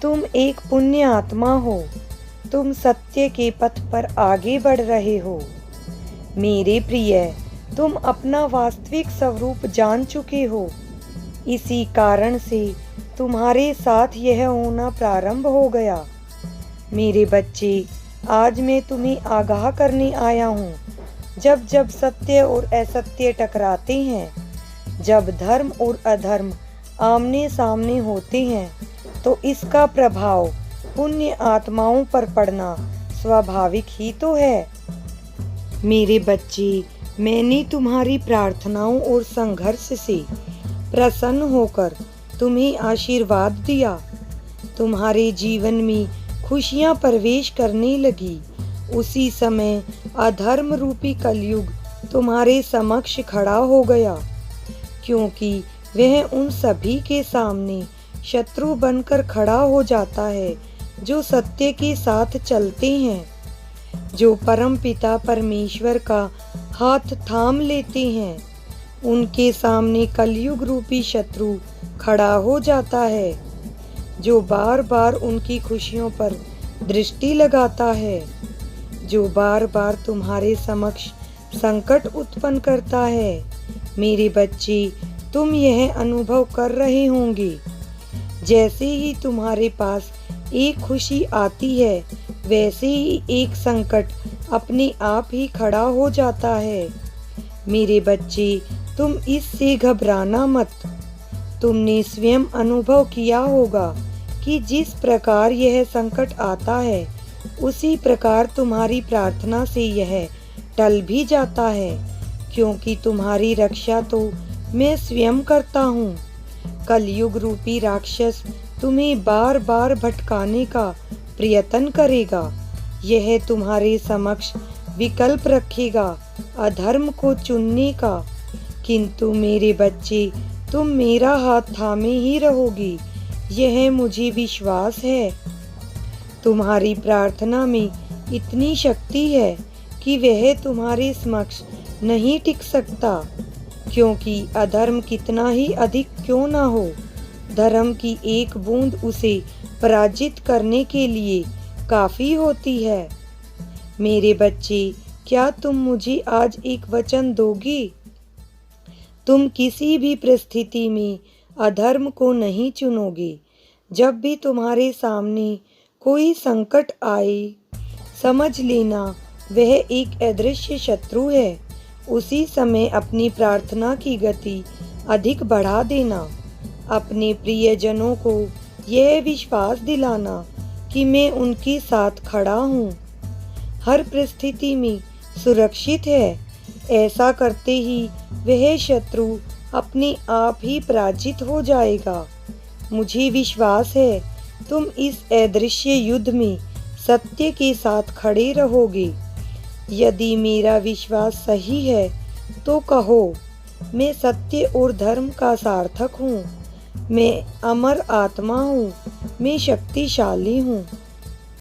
तुम एक पुण्य आत्मा हो। तुम सत्य के पथ पर आगे बढ़ रहे हो। मेरे प्रिय, तुम अपना वास्तविक स्वरूप जान चुके हो। इसी कारण से तुम्हारे साथ यह होना प्रारंभ हो गया। मेरे बच्चे, आज मैं तुम्हें आगाह करने आया हूँ। जब जब सत्य और असत्य टकराते हैं, जब धर्म और अधर्म आमने सामने होते हैं, तो इसका प्रभाव पुण्य आत्माओं पर पड़ना स्वाभाविक ही तो है। मेरे बच्चे, मैंने तुम्हारी प्रार्थनाओं और संघर्ष से प्रसन्न होकर तुम्हें आशीर्वाद दिया। तुम्हारे जीवन में खुशियां प्रवेश करने लगी। उसी समय अधर्म रूपी कलयुग तुम्हारे समक्ष खड़ा हो गया, क्योंकि वह उन सभी के सामने शत्रु बनकर खड़ा हो जाता है जो सत्य के साथ चलते हैं, जो परमपिता परमेश्वर का हाथ थाम लेते हैं। उनके सामने कलयुग रूपी शत्रु खड़ा हो जाता है, जो बार बार उनकी खुशियों पर दृष्टि लगाता है, जो बार बार तुम्हारे समक्ष संकट उत्पन्न करता है। मेरे बच्चे, तुम यह अनुभव कर रहे होंगे। जैसे ही तुम्हारे पास एक खुशी आती है, वैसे ही एक संकट अपने आप ही खड़ा हो जाता है। मेरे बच्चे, तुम इससे घबराना मत। तुमने स्वयं अनुभव किया होगा कि जिस प्रकार यह संकट आता है, उसी प्रकार तुम्हारी प्रार्थना से यह टल भी जाता है, क्योंकि तुम्हारी रक्षा तो मैं स्वयं करता हूँ। कलयुग रूपी राक्षस तुम्हें बार बार भटकाने का प्रयत्न करेगा। यह तुम्हारे समक्ष विकल्प रखेगा अधर्म को चुनने का, किंतु मेरे बच्चे, तुम मेरा हाथ थामे ही रहोगी, यह मुझे विश्वास है। तुम्हारी प्रार्थना में इतनी शक्ति है कि वह तुम्हारे समक्ष नहीं टिक सकता, क्योंकि अधर्म कितना ही अधिक क्यों ना हो, धर्म की एक बूंद उसे पराजित करने के लिए काफी होती है। मेरे बच्चे, क्या तुम मुझे आज एक वचन दोगे? तुम किसी भी परिस्थिति में अधर्म को नहीं चुनोगे। जब भी तुम्हारे सामने कोई संकट आए, समझ लेना वह एक अदृश्य शत्रु है। उसी समय अपनी प्रार्थना की गति अधिक बढ़ा देना। अपने प्रियजनों को यह विश्वास दिलाना कि मैं उनके साथ खड़ा हूँ, हर परिस्थिति में सुरक्षित है। ऐसा करते ही वह शत्रु अपने आप ही पराजित हो जाएगा। मुझे विश्वास है तुम इस अदृश्य युद्ध में सत्य के साथ खड़े रहोगे। यदि मेरा विश्वास सही है तो कहो, मैं सत्य और धर्म का सार्थक हूँ, मैं अमर आत्मा हूँ, मैं शक्तिशाली हूँ।